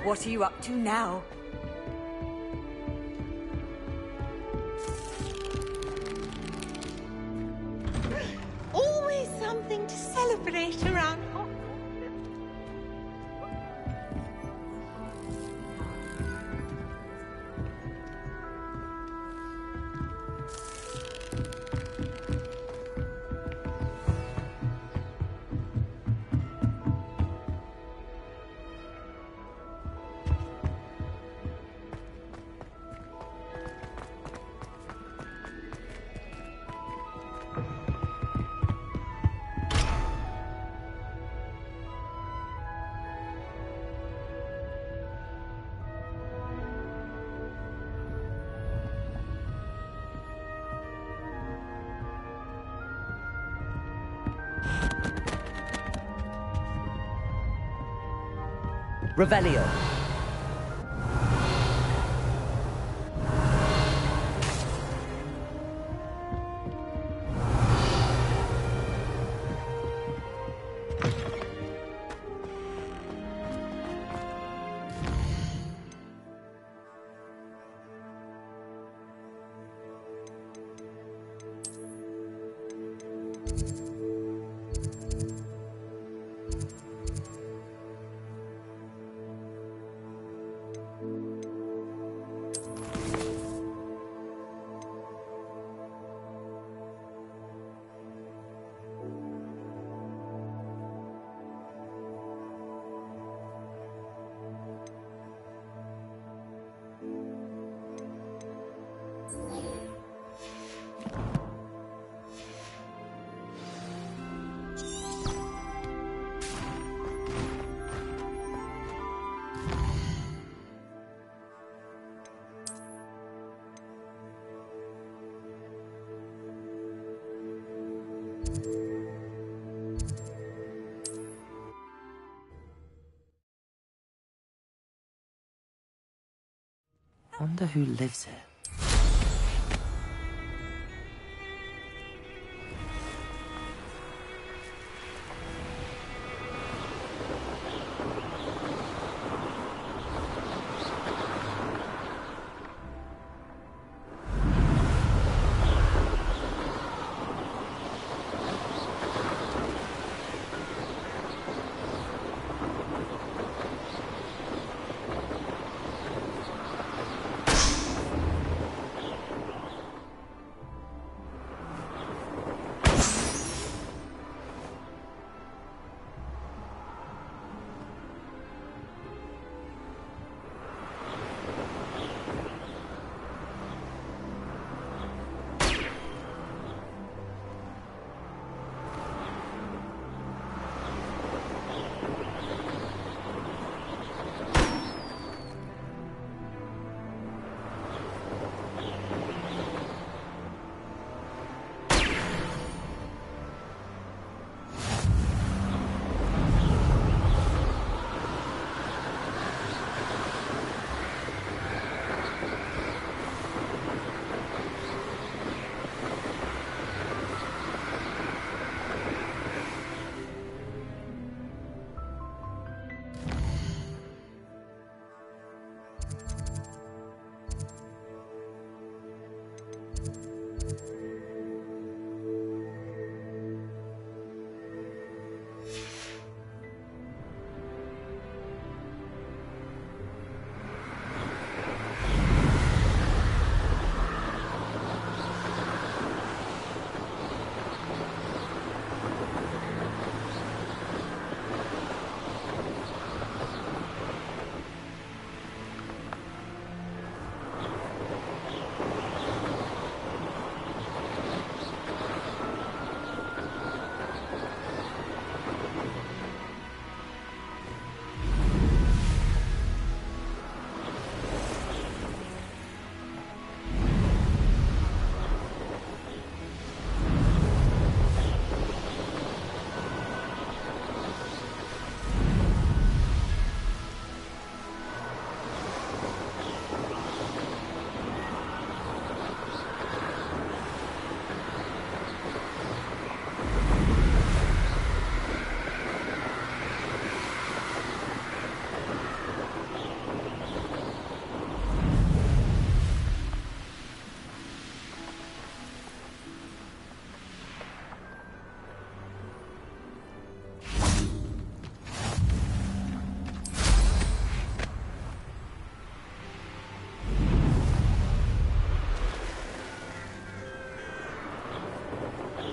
What are you up to now? Always something to celebrate around Hogwarts. Revelio. Wonder who lives here.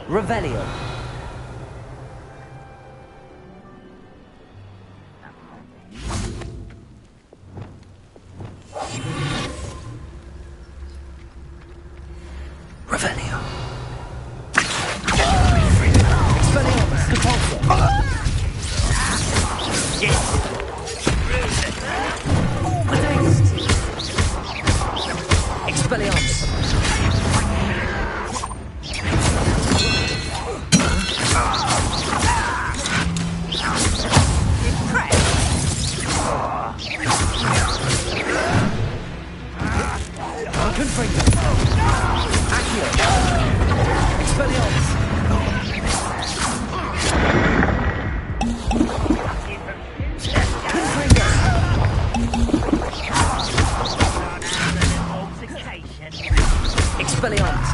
Revelio. Revelio. Expelliarmus. Repulsor. Expelliarmus. Confringo. Accio. Expelliarmus. Confringo. Expelliarmus.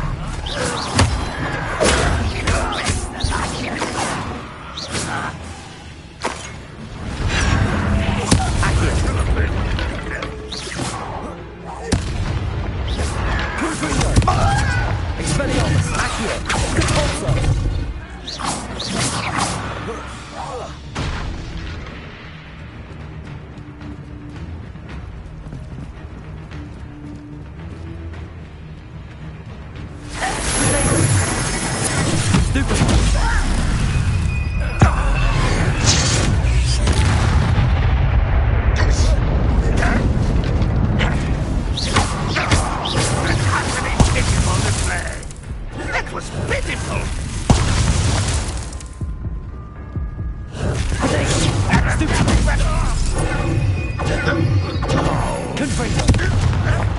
Expelliarmus, Accio, Repulsor.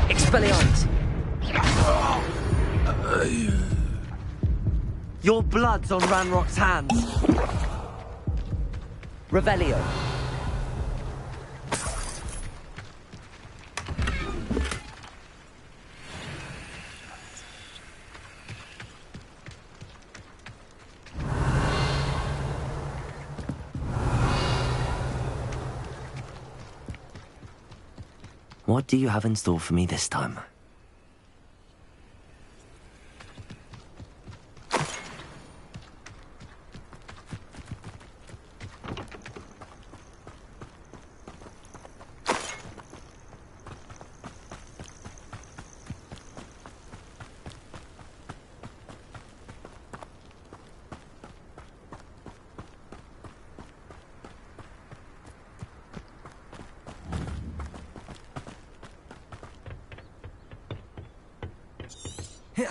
Expelliarmus. Your blood's on Ranrock's hands. Revelio. What do you have in store for me this time? Here.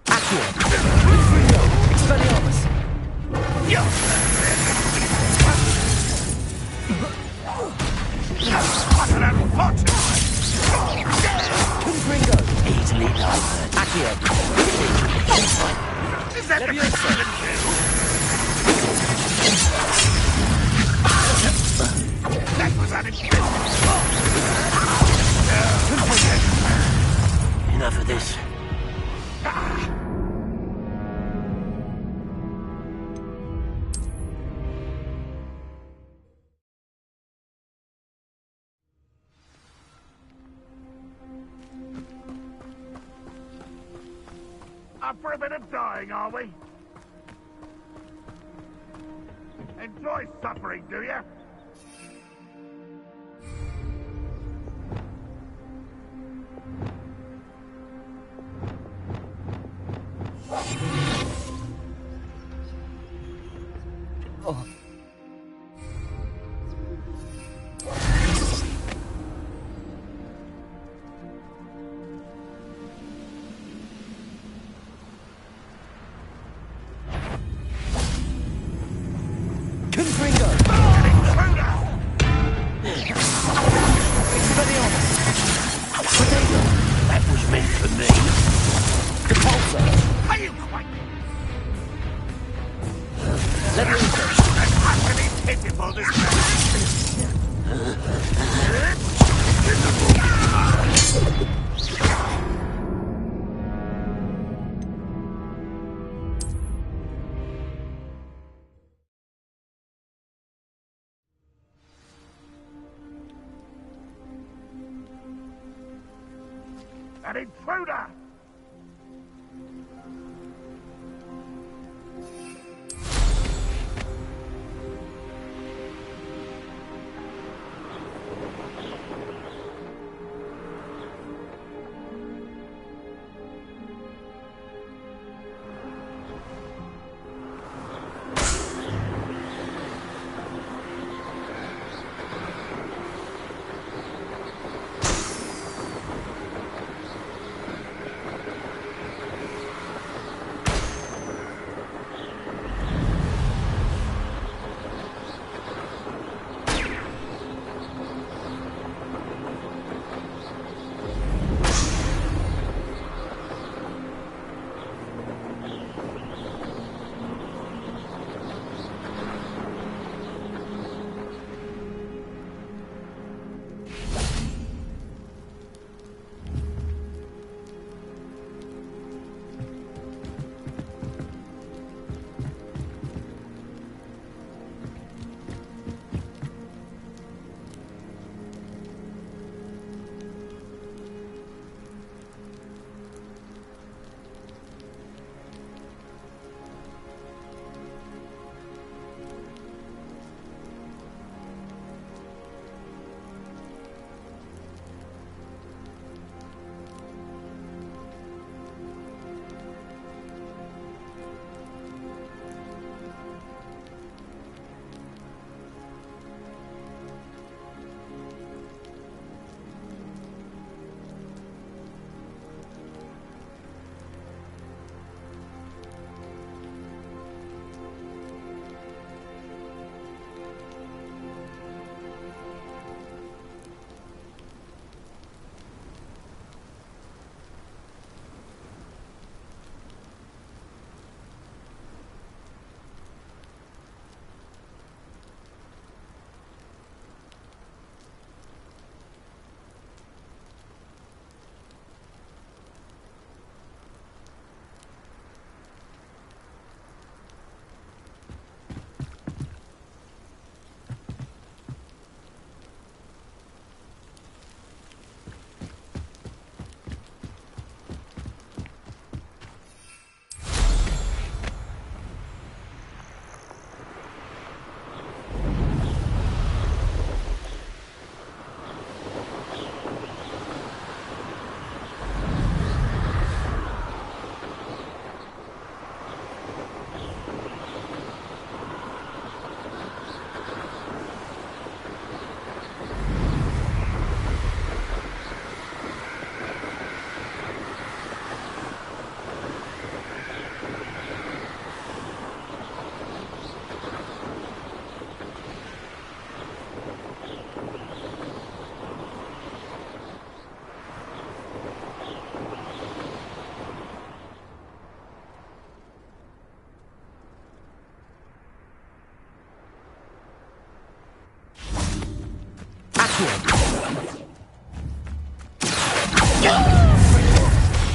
Accio. Expelliarmus. Confringo. Easily done. Accio. Is that the That was unexpected. Enough of this. Up for a bit of dying, are we? Enjoy suffering, do you? Oh. Confringo! Expelliarmus! Potato! That was meant for me. Repulsor! Are you quite... Let me go. That has to be pitiful, this An intruder!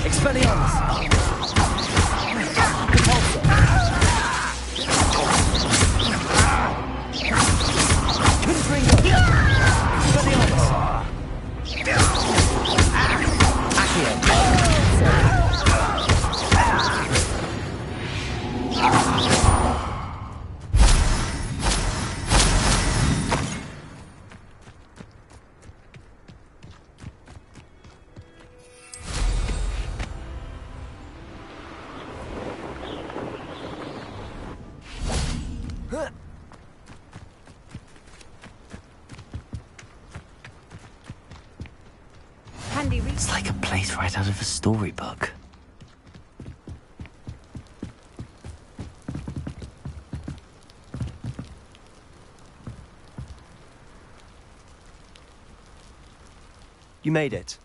Expelliarmus! It's like a place right out of a storybook. You made it.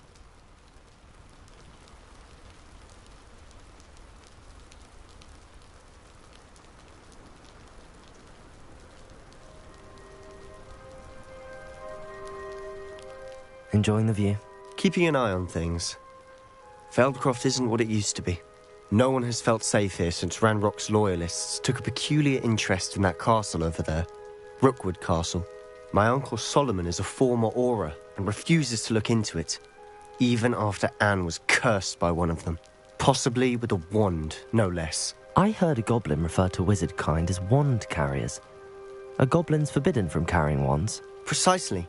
Enjoying the view? Keeping an eye on things. Feldcroft isn't what it used to be. No one has felt safe here since Ranrock's loyalists took a peculiar interest in that castle over there. Rookwood Castle. My uncle Solomon is a former Auror and refuses to look into it. even after Anne was cursed by one of them. Possibly with a wand, no less. I heard a goblin refer to wizard kind as wand carriers. Are goblins forbidden from carrying wands? Precisely.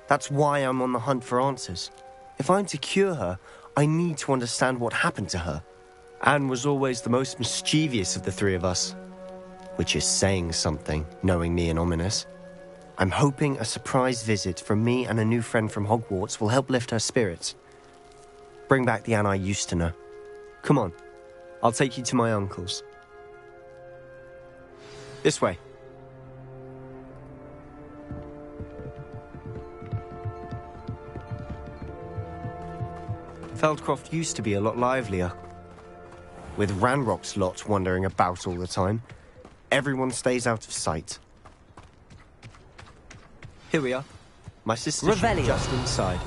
That's why I'm on the hunt for answers. If I'm to cure her, I need to understand what happened to her. Anne was always the most mischievous of the three of us. Which is saying something, knowing me and Ominous. I'm hoping a surprise visit from me and a new friend from Hogwarts will help lift her spirits. Bring back the Anne I used to know. Come on, I'll take you to my uncle's. This way. Feldcroft used to be a lot livelier. With Ranrock's lot wandering about all the time, everyone stays out of sight. Here we are. My sister's just inside.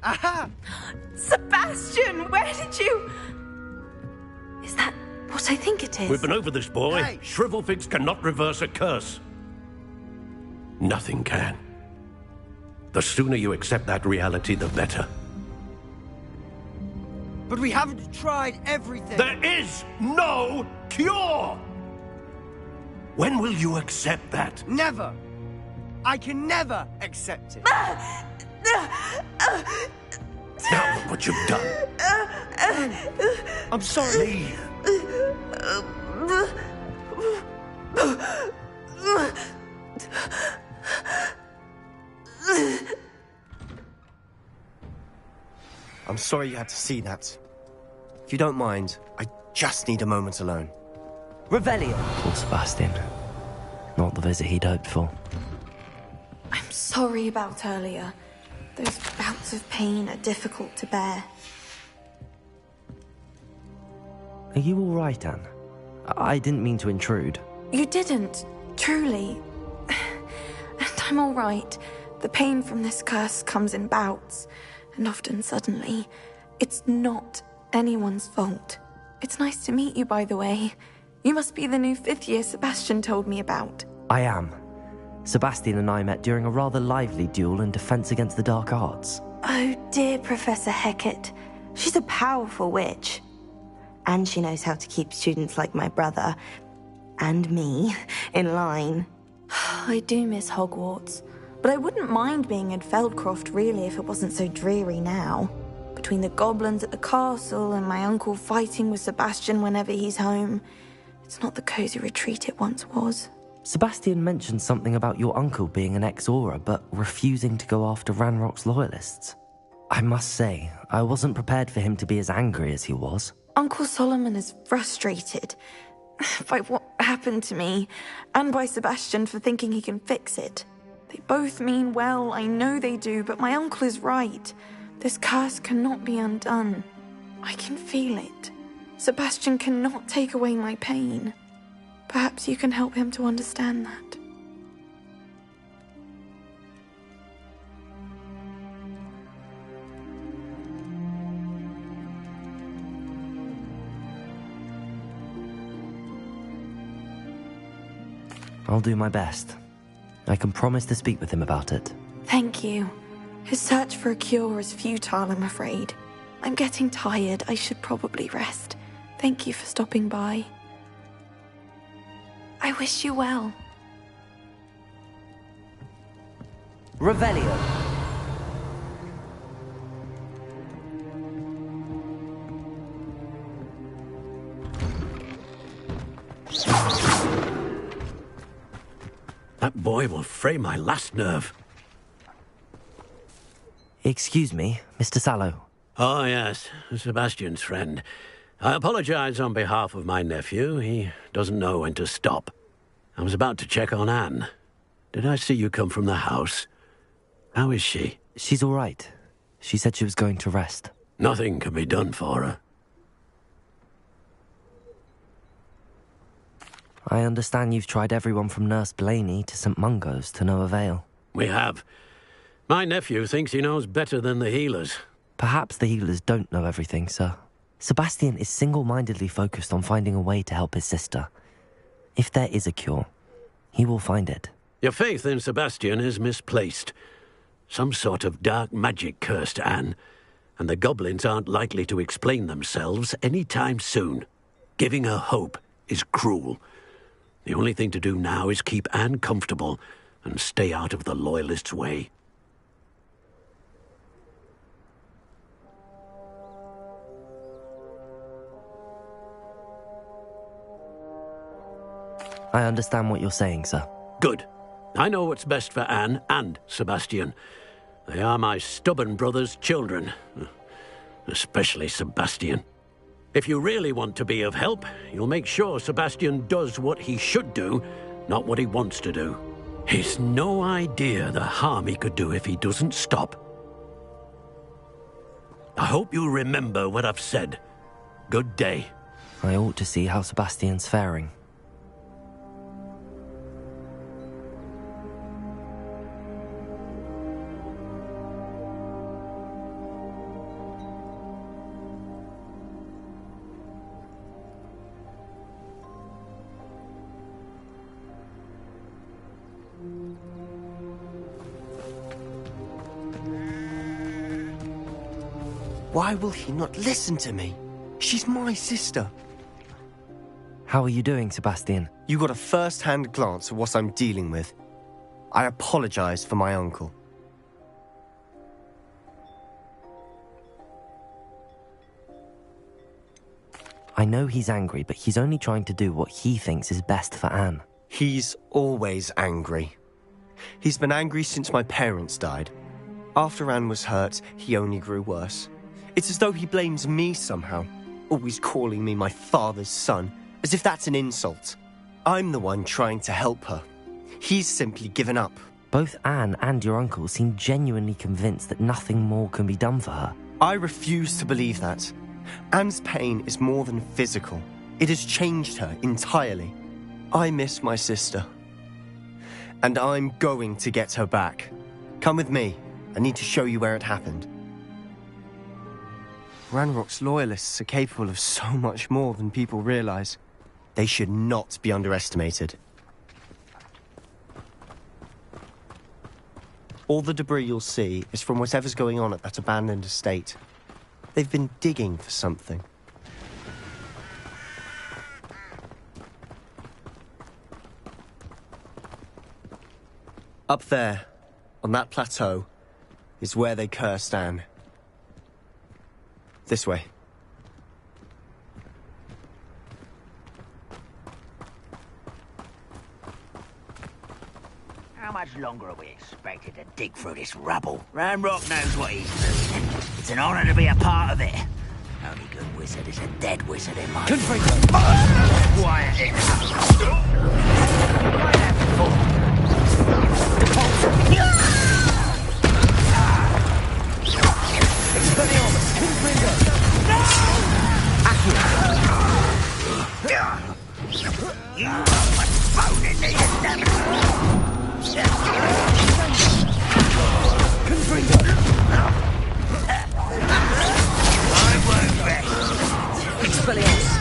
Aha! Sebastian, where did you... Is that what I think it is? We've been over this, boy. Hey. Shrivelfigs cannot reverse a curse. Nothing can. The sooner you accept that reality, the better. But we haven't tried everything. There is no cure! When will you accept that? Never. I can never accept it. Now look what you've done. I'm sorry. Leave. I'm sorry you had to see that. If you don't mind, I just need a moment alone. Revelio. Poor Sebastian. Not the visit he'd hoped for. I'm sorry about earlier. Those bouts of pain are difficult to bear. Are you all right, Anne? I didn't mean to intrude. You didn't, truly. And I'm all right. The pain from this curse comes in bouts, and often suddenly. It's not anyone's fault. It's nice to meet you, by the way. You must be the new 5th year Sebastian told me about. I am. Sebastian and I met during a rather lively duel in Defense Against the Dark Arts. Oh, dear Professor Hecat. She's a powerful witch. And she knows how to keep students like my brother, and me, in line. I do miss Hogwarts, but I wouldn't mind being in Feldcroft, really, if it wasn't so dreary now. Between the goblins at the castle and my uncle fighting with Sebastian whenever he's home, it's not the cozy retreat it once was. Sebastian mentioned something about your uncle being an ex-Auror, but refusing to go after Ranrock's loyalists. I must say, I wasn't prepared for him to be as angry as he was. Uncle Solomon is frustrated by what happened to me, and by Sebastian for thinking he can fix it. They both mean well, I know they do, but my uncle is right. This curse cannot be undone. I can feel it. Sebastian cannot take away my pain. Perhaps you can help him to understand that. I'll do my best. I can promise to speak with him about it. Thank you. His search for a cure is futile, I'm afraid. I'm getting tired. I should probably rest. Thank you for stopping by. I wish you well. Revelio. That boy will fray my last nerve. Excuse me, Mr. Sallow. Oh, yes, Sebastian's friend. I apologize on behalf of my nephew. He doesn't know when to stop. I was about to check on Anne. Did I see you come from the house? How is she? She's all right. She said she was going to rest. Nothing can be done for her. I understand you've tried everyone from Nurse Blaney to St. Mungo's to no avail. We have. My nephew thinks he knows better than the healers. Perhaps the healers don't know everything, sir. Sebastian is single-mindedly focused on finding a way to help his sister. If there is a cure, he will find it. Your faith in Sebastian is misplaced. Some sort of dark magic cursed Anne, and the goblins aren't likely to explain themselves any time soon. Giving her hope is cruel. The only thing to do now is keep Anne comfortable and stay out of the Loyalists' way. I understand what you're saying, sir. Good. I know what's best for Anne and Sebastian. They are my stubborn brother's children. Especially Sebastian. If you really want to be of help, you'll make sure Sebastian does what he should do, not what he wants to do. He's no idea the harm he could do if he doesn't stop. I hope you'll remember what I've said. Good day. I ought to see how Sebastian's faring. Why will he not listen to me? She's my sister. How are you doing, Sebastian? You got a first-hand glance at what I'm dealing with. I apologize for my uncle. I know he's angry, but he's only trying to do what he thinks is best for Anne. He's always angry. He's been angry since my parents died. After Anne was hurt, he only grew worse. It's as though he blames me somehow, always calling me my father's son, as if that's an insult. I'm the one trying to help her. He's simply given up. Both Anne and your uncle seem genuinely convinced that nothing more can be done for her. I refuse to believe that. Anne's pain is more than physical. It has changed her entirely. I miss my sister. And I'm going to get her back. Come with me. I need to show you where it happened. Ranrock's loyalists are capable of so much more than people realize. They should not be underestimated. All the debris you'll see is from whatever's going on at that abandoned estate. They've been digging for something. Up there, on that plateau, is where they cursed Anne. This way. How much longer are we expected to dig through this rubble? Ranrock knows what he's doing. It's an honor to be a part of it. Only good wizard is a dead wizard in my... Quiet it. You phone in the I won't rest. Expelliarmus.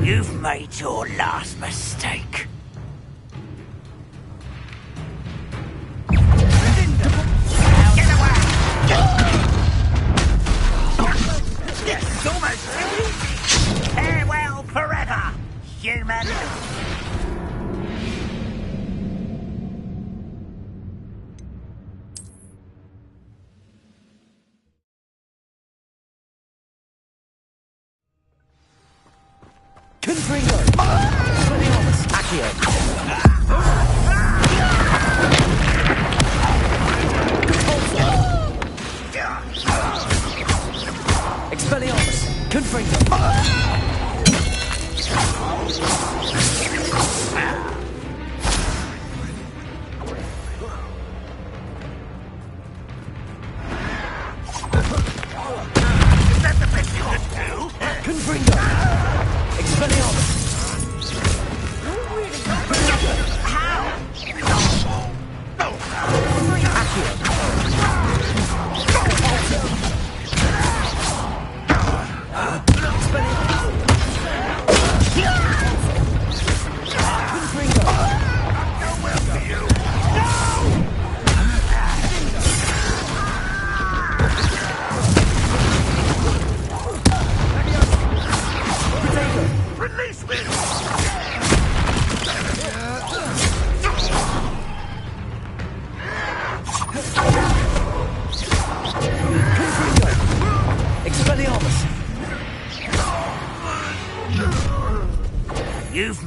You've made your last mistake. Get away! It's almost too easy. Farewell forever, human. Confringo! Expelliarmus! Accio! Expelliarmus! Confringo! Is that the best you could do? Confringo!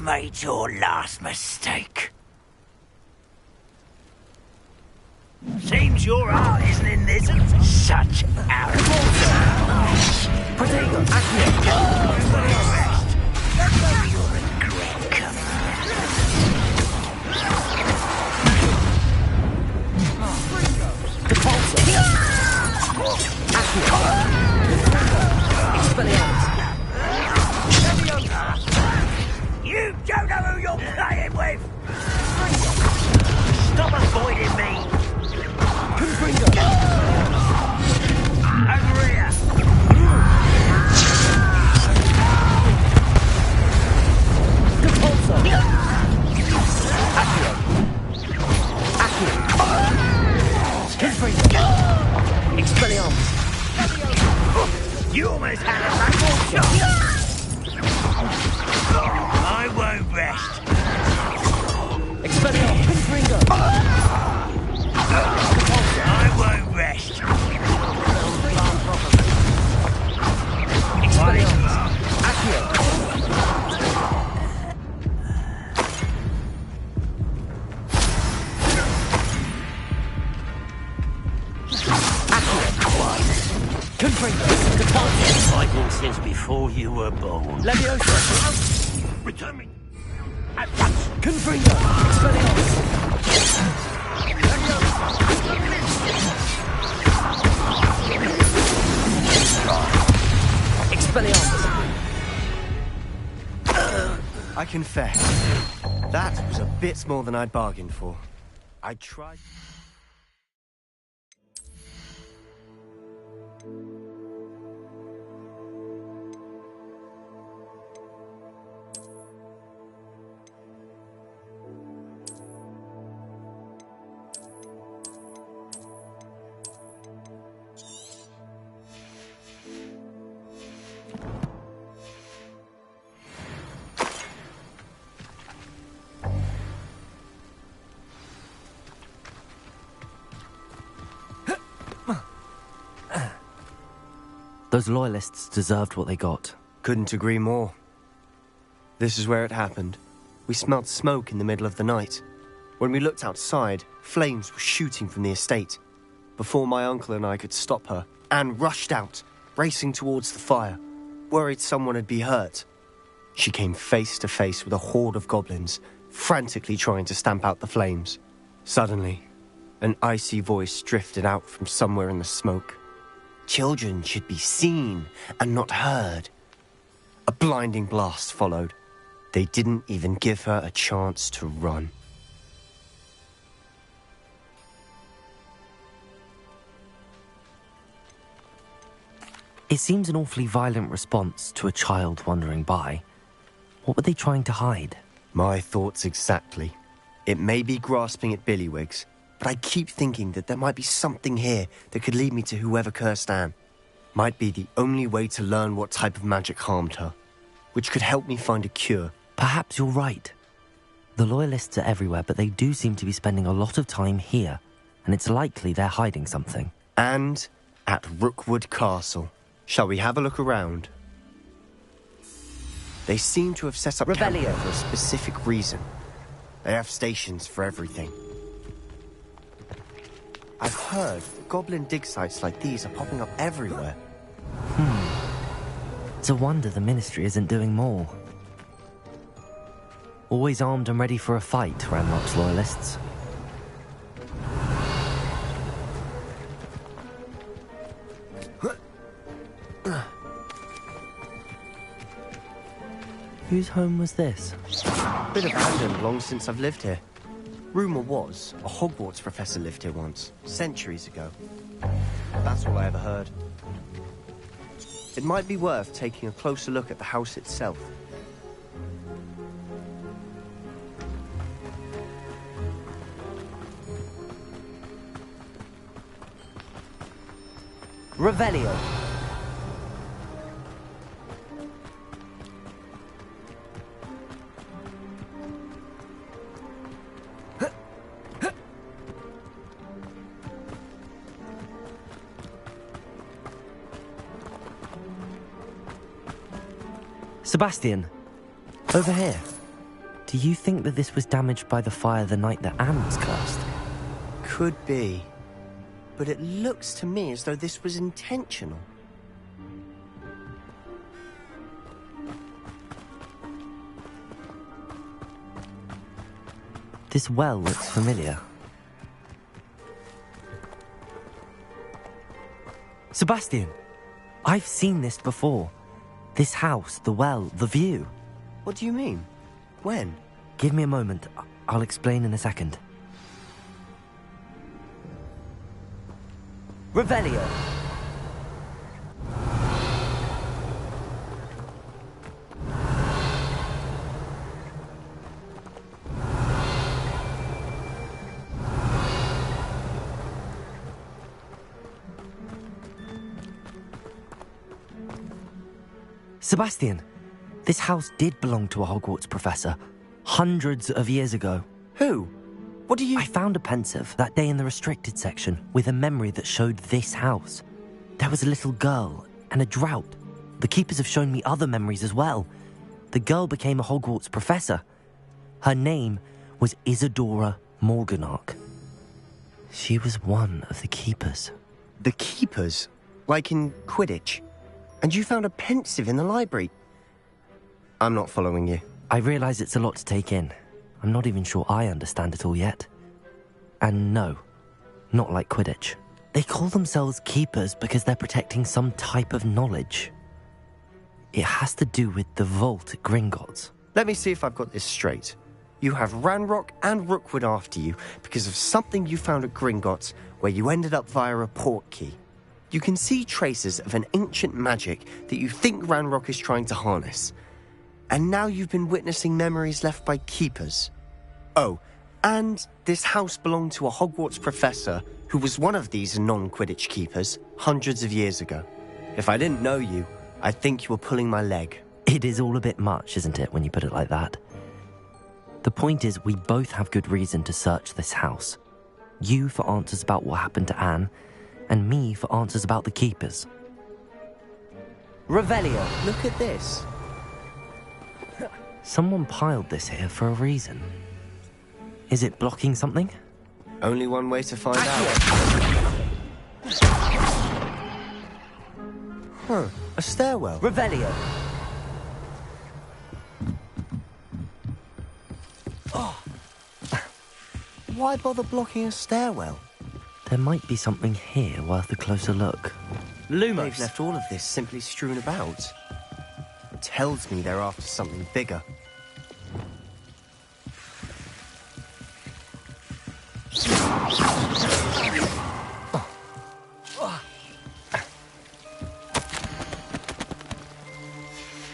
made your last mistake. Seems your heart isn't in this. Such arrogance. Protego, Accio. Your regret coming. You don't know who you're playing with! Stop avoiding me! Over here! You almost had a back shot! I won't rest. I won't rest. Fighting since before you were born. Leviosa. Return me at once. Confringo. Expelliarmus. I confess, that was a bit more than I'd bargained for. I tried... Those loyalists deserved what they got. Couldn't agree more. This is where it happened. We smelled smoke in the middle of the night. When we looked outside, flames were shooting from the estate. Before my uncle and I could stop her, Anne rushed out, racing towards the fire, worried someone had been hurt. She came face to face with a horde of goblins, frantically trying to stamp out the flames. Suddenly, an icy voice drifted out from somewhere in the smoke. Children should be seen and not heard. A blinding blast followed. They didn't even give her a chance to run. It seems an awfully violent response to a child wandering by. What were they trying to hide? My thoughts exactly. It may be grasping at Billywigs, but I keep thinking that there might be something here that could lead me to whoever cursed Anne. Might be the only way to learn what type of magic harmed her, which could help me find a cure. Perhaps you're right. The loyalists are everywhere, but they do seem to be spending a lot of time here, and it's likely they're hiding something. And at Rookwood Castle. Shall we have a look around? They seem to have set up camp here for a specific reason. They have stations for everything. I've heard that goblin dig sites like these are popping up everywhere. It's a wonder the Ministry isn't doing more. Always armed and ready for a fight, Ranrock's loyalists. Whose home was this? Been abandoned long since I've lived here. Rumour was, a Hogwarts professor lived here once, centuries ago. That's all I ever heard. It might be worth taking a closer look at the house itself. Revelio. Sebastian, over here. Do you think that this was damaged by the fire the night that Anne was cursed? Could be. But it looks to me as though this was intentional. This well looks familiar. Sebastian! I've seen this before. This house, the well, the view. What do you mean? When? Give me a moment. I'll explain in a second. Revelio! Sebastian, this house did belong to a Hogwarts professor, hundreds of years ago. Who? What do you... I found a pensive that day in the restricted section with a memory that showed this house. There was a little girl and a drought. The keepers have shown me other memories as well. The girl became a Hogwarts professor. Her name was Isadora Morganach. She was one of the keepers. The keepers? Like in Quidditch? And you found a pensive in the library? I'm not following you. I realise it's a lot to take in. I'm not even sure I understand it all yet. And no, not like Quidditch. They call themselves keepers because they're protecting some type of knowledge. It has to do with the vault at Gringotts. Let me see if I've got this straight. You have Ranrock and Rookwood after you because of something you found at Gringotts where you ended up via a port key. You can see traces of an ancient magic that you think Ranrock is trying to harness. And now you've been witnessing memories left by keepers. Oh, and this house belonged to a Hogwarts professor who was one of these non-Quidditch keepers hundreds of years ago. If I didn't know you, I'd think you were pulling my leg. It is all a bit much, isn't it, when you put it like that? The point is, we both have good reason to search this house. You for answers about what happened to Anne, and me for answers about the keepers. Revelio! Look at this. Someone piled this here for a reason. Is it blocking something? Only one way to find out. Huh, a stairwell. Revelio! Oh. Why bother blocking a stairwell? There might be something here worth a closer look. Lumos! They've left all of this simply strewn about. It tells me they're after something bigger.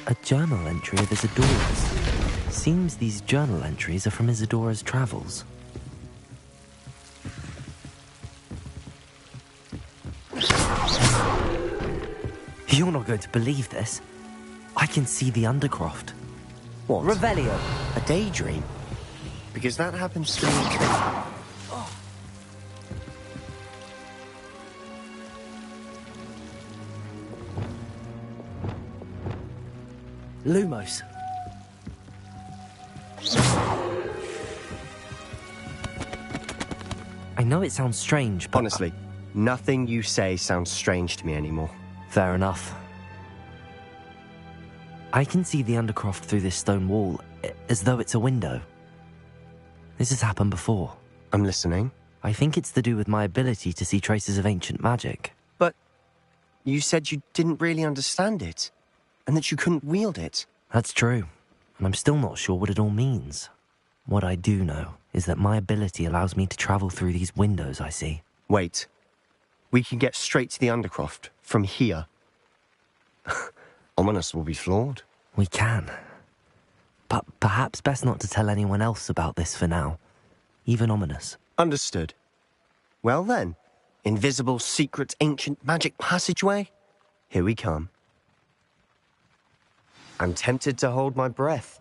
A journal entry of Isadora's. Seems these journal entries are from Isadora's travels. You're not going to believe this. I can see the Undercroft. What? Revelio. A daydream? Because that happens to me too. Lumos. I know it sounds strange, but... Honestly, nothing you say sounds strange to me anymore. Fair enough. I can see the Undercroft through this stone wall, as though it's a window. This has happened before. I'm listening. I think it's to do with my ability to see traces of ancient magic. But you said you didn't really understand it, and that you couldn't wield it. That's true, and I'm still not sure what it all means. What I do know is that my ability allows me to travel through these windows I see. Wait. We can get straight to the Undercroft from here. Ominous will be flawed. We can. But perhaps best not to tell anyone else about this for now. Even Ominous. Understood. Well then, invisible, secret, ancient magic passageway? Here we come. I'm tempted to hold my breath.